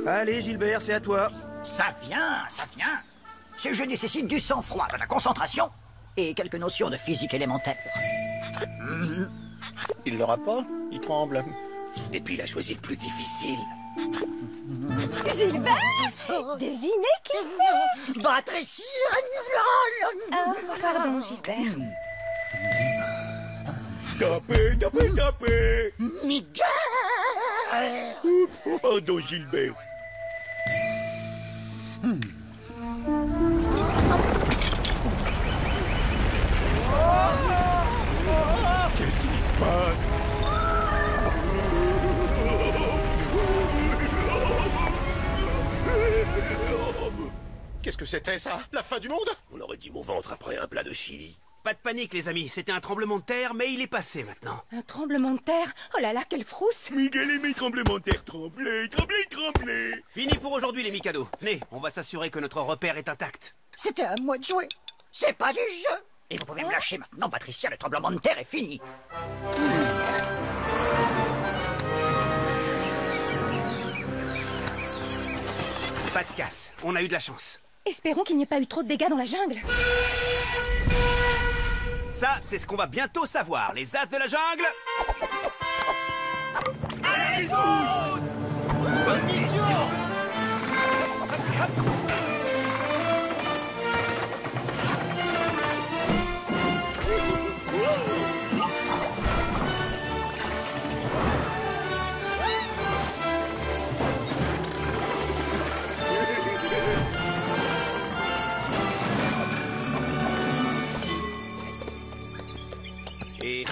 Allez, Gilbert, c'est à toi. Ça vient, ça vient. Ce jeu nécessite du sang-froid, de la concentration et quelques notions de physique élémentaire. Il l'aura pas, il tremble. Et puis il a choisi le plus difficile. Gilbert, devinez qui c'est? Patricia. Oh, pardon, Gilbert. Tapez, tapez, tapez. Miguel. Pardon, Gilbert. Qu'est-ce qui se passe? Qu'est-ce que c'était ça? La fin du monde? On aurait dit mon ventre après un plat de chili. Pas de panique, les amis. C'était un tremblement de terre, mais il est passé maintenant. Un tremblement de terre? Oh là là, quelle frousse! Miguel et mes tremblements de terre, tremblez, tremblez, tremblez. Fini pour aujourd'hui, les Mikado. Venez, on va s'assurer que notre repère est intact. C'était à moi de jouer. C'est pas du jeu. Et vous pouvez me lâcher maintenant, Patricia, le tremblement de terre est fini. Pas de casse. On a eu de la chance. Espérons qu'il n'y ait pas eu trop de dégâts dans la jungle. Ça, c'est ce qu'on va bientôt savoir. Les as de la jungle. Allez, tous! Bonne mission. Et...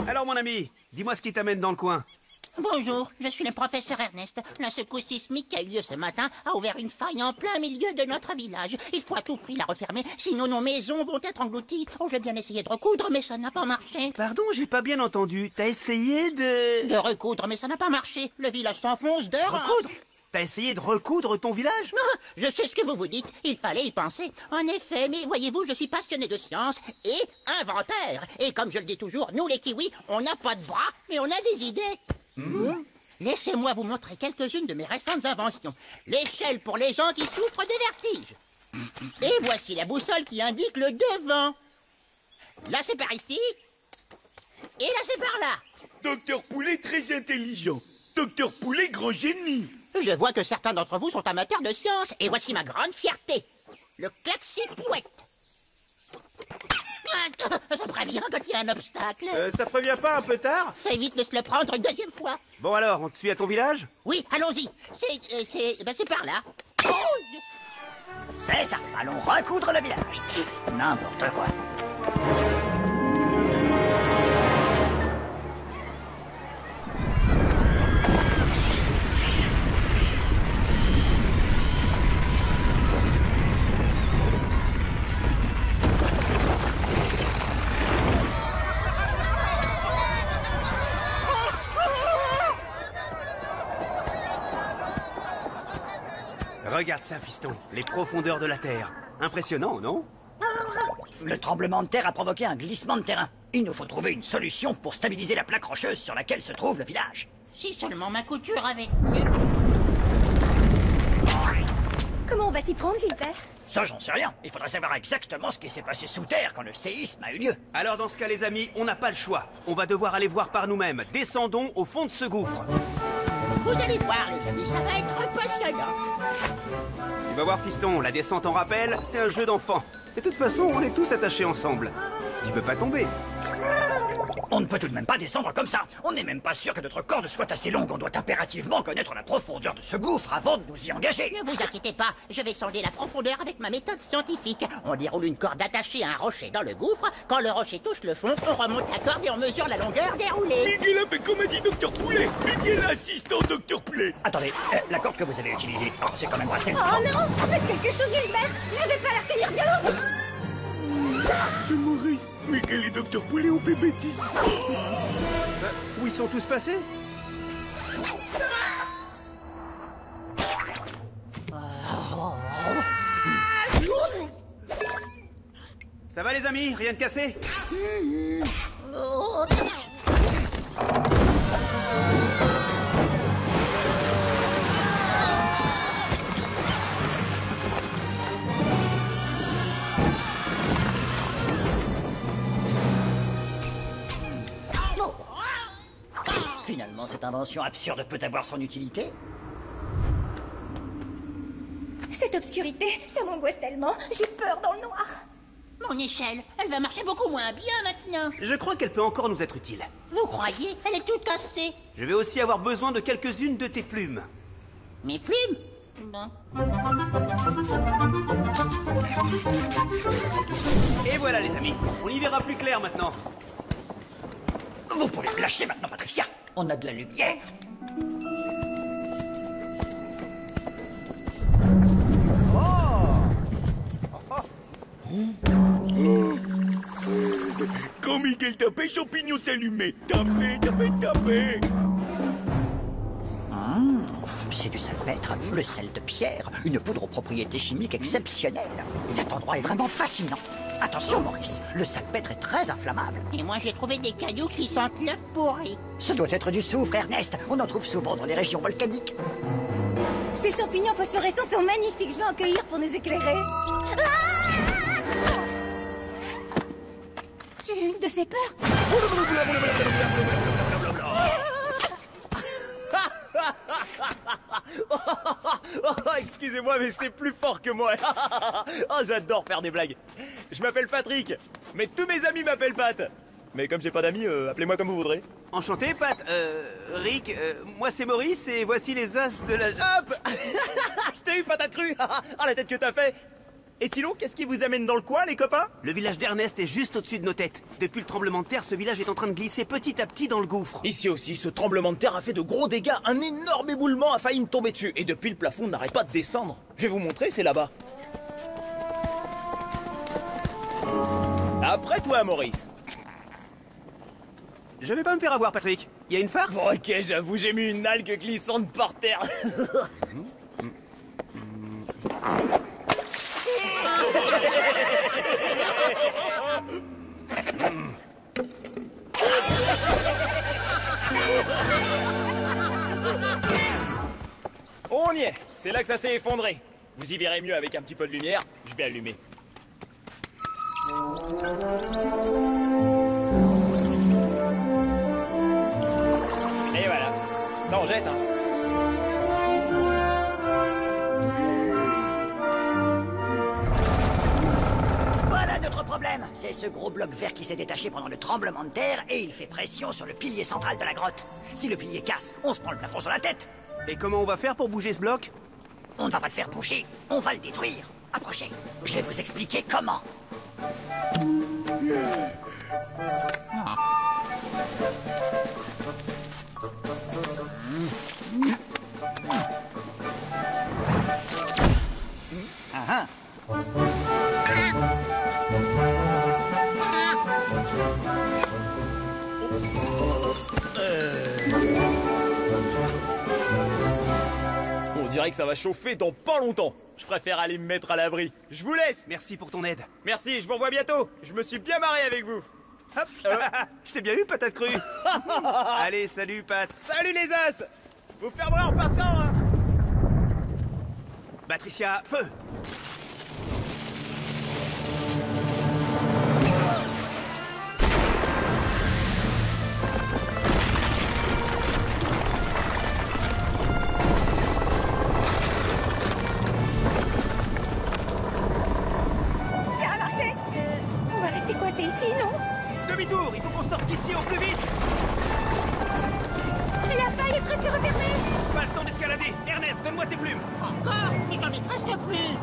Alors, mon ami, dis-moi ce qui t'amène dans le coin. Bonjour, je suis le professeur Ernest. La secousse sismique qui a eu lieu ce matin a ouvert une faille en plein milieu de notre village. Il faut à tout prix la refermer, sinon nos maisons vont être englouties. Oh, j'ai bien essayé de recoudre, mais ça n'a pas marché. Pardon, j'ai pas bien entendu. T'as essayé de... De recoudre, mais ça n'a pas marché. Le village s'enfonce de... Recoudre? T'as essayé de recoudre ton village? Ah, je sais ce que vous vous dites, il fallait y penser. En effet, mais voyez-vous, je suis passionné de science et inventeur. Et comme je le dis toujours, nous les kiwis, on n'a pas de bras, mais on a des idées. Laissez-moi vous montrer quelques-unes de mes récentes inventions. L'échelle pour les gens qui souffrent de vertige. Et voici la boussole qui indique le devant. Là, c'est par ici. Et là, c'est par là. Docteur Poulet très intelligent. Docteur Poulet grand génie. Je vois que certains d'entre vous sont amateurs de science. Et voici ma grande fierté. Le klaxipouette. Ça prévient quand il y a un obstacle. Ça prévient pas un peu tard? Ça évite de se le prendre une deuxième fois. Bon alors, on te suit à ton village? Oui, allons-y. C'est par là. C'est ça. Allons recoudre le village. N'importe quoi. Regarde ça, fiston. Les profondeurs de la Terre. Impressionnant, non? Le tremblement de terre a provoqué un glissement de terrain. Il nous faut trouver une solution pour stabiliser la plaque rocheuse sur laquelle se trouve le village. Si seulement ma couture avait mieux. Comment on va s'y prendre, Gilbert? Ça, j'en sais rien. Il faudrait savoir exactement ce qui s'est passé sous terre quand le séisme a eu lieu. Alors dans ce cas, les amis, on n'a pas le choix. On va devoir aller voir par nous-mêmes. Descendons au fond de ce gouffre. Vous allez voir, les amis, ça va être passionnant. Tu vas voir, fiston, la descente en rappel, c'est un jeu d'enfant. De toute façon, on est tous attachés ensemble. Tu peux pas tomber. On ne peut tout de même pas descendre comme ça. On n'est même pas sûr que notre corde soit assez longue. On doit impérativement connaître la profondeur de ce gouffre avant de nous y engager. Ne vous inquiétez pas, je vais sonder la profondeur avec ma méthode scientifique. On déroule une corde attachée à un rocher dans le gouffre. Quand le rocher touche le fond, on remonte la corde et on mesure la longueur déroulée. Miguel a fait comme a dit Docteur Poulet. Miguel assistant Docteur Poulet. Attendez, la corde que vous avez utilisée, oh, c'est quand même pas celle. Oh non! Faites quelque chose, Gilbert! Je vais pas la tenir bien longtemps! C'est Maurice. Miguel et Docteur Poulet ont fait bêtise. Où ils sont tous passés? Ça va les amis? Rien de cassé? Finalement, cette invention absurde peut avoir son utilité. Cette obscurité, ça m'angoisse tellement. J'ai peur dans le noir. Mon échelle, elle va marcher beaucoup moins bien maintenant. Je crois qu'elle peut encore nous être utile. Vous croyez? Elle est toute cassée. Je vais aussi avoir besoin de quelques-unes de tes plumes. Mes plumes? Bon. Et voilà les amis, on y verra plus clair maintenant. Vous pouvez me lâcher maintenant, Patricia. On a de la lumière. Quand Miguel tapait, champignon s'allumait. Tapez, tapez, tapez. C'est du salpêtre, le sel de pierre, une poudre aux propriétés chimiques exceptionnelles. Cet endroit est vraiment fascinant. Attention, Maurice, le salpêtre est très inflammable. Et moi, j'ai trouvé des cailloux qui sentent l'œuf pourri. Ce doit être du soufre, Ernest. On en trouve souvent dans les régions volcaniques. Ces champignons phosphorescents sont magnifiques. Je vais en cueillir pour nous éclairer. Ah! J'ai eu une de ces peurs. Excusez-moi, mais c'est plus fort que moi. Oh, j'adore faire des blagues. Je m'appelle Patrick, mais tous mes amis m'appellent Pat. Mais comme j'ai pas d'amis, appelez-moi comme vous voudrez. Enchanté, Pat. Rick, moi c'est Maurice et voici les as de la... Hop. Je t'ai eu, patate crue. Ah, la tête que t'as fait. Et sinon, qu'est-ce qui vous amène dans le coin, les copains? Le village d'Ernest est juste au-dessus de nos têtes. Depuis le tremblement de terre, ce village est en train de glisser petit à petit dans le gouffre. Ici aussi, ce tremblement de terre a fait de gros dégâts. Un énorme éboulement a failli me tomber dessus. Et depuis, le plafond n'arrête pas de descendre. Je vais vous montrer, c'est là-bas. Après toi, Maurice. Je vais pas me faire avoir, Patrick. Il y a une farce? Bon, ok, j'avoue, j'ai mis une algue glissante par terre. On y est. C'est là que ça s'est effondré. Vous y verrez mieux avec un petit peu de lumière. Je vais allumer. Et voilà. Ça en jette, hein. Voilà notre problème. C'est ce gros bloc vert qui s'est détaché pendant le tremblement de terre et il fait pression sur le pilier central de la grotte. Si le pilier casse, on se prend le plafond sur la tête. Et comment on va faire pour bouger ce bloc? On ne va pas le faire bouger, on va le détruire. Approchez, je vais vous expliquer comment. On dirait que ça va chauffer dans pas longtemps. Je préfère aller me mettre à l'abri. Je vous laisse. Merci pour ton aide. Merci, je vous revois bientôt. Je me suis bien marré avec vous. Hop. Je t'ai bien eu, patate crue. Allez, salut, Pat. Salut les as. Vous fermerez en partant, hein. Patricia, feu. Ça a marché. On va rester coincés ici, non? Demi-tour, il faut qu'on sorte d'ici au plus vite. La faille est presque refermée. Pas le temps d'escalader. Ernest, donne-moi tes plumes. Encore? Mais j'en ai presque plus.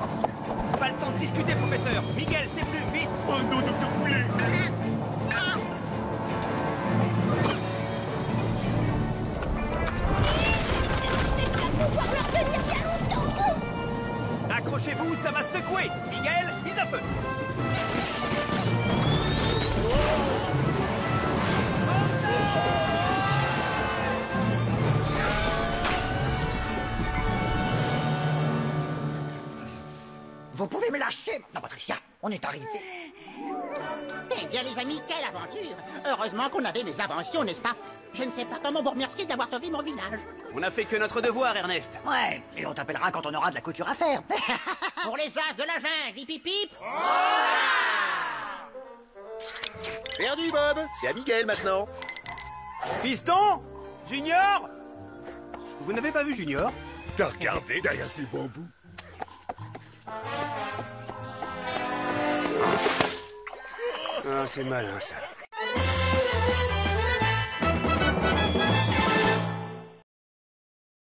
Pas le temps de discuter, professeur. Miguel, ses plumes, vite. Oh non, docteur Poulet. Je vais pas pouvoir leur tenir bien longtemps. Accrochez-vous, ça va secouer. Miguel, mise à feu. Vous pouvez me lâcher? Non, Patricia, on est arrivé. Eh bien, les amis, quelle aventure! Heureusement qu'on avait mes inventions, n'est-ce pas? Je ne sais pas comment vous remercier d'avoir sauvé mon village. On a fait que notre devoir, Ernest. Ouais, et on t'appellera quand on aura de la couture à faire. Pour les as de la jungle, hip hip hip! Perdu, Bob. C'est à Miguel maintenant. Fiston, Junior! Vous n'avez pas vu Junior? T'as regardé derrière ces bambous? Ah, c'est malin, ça.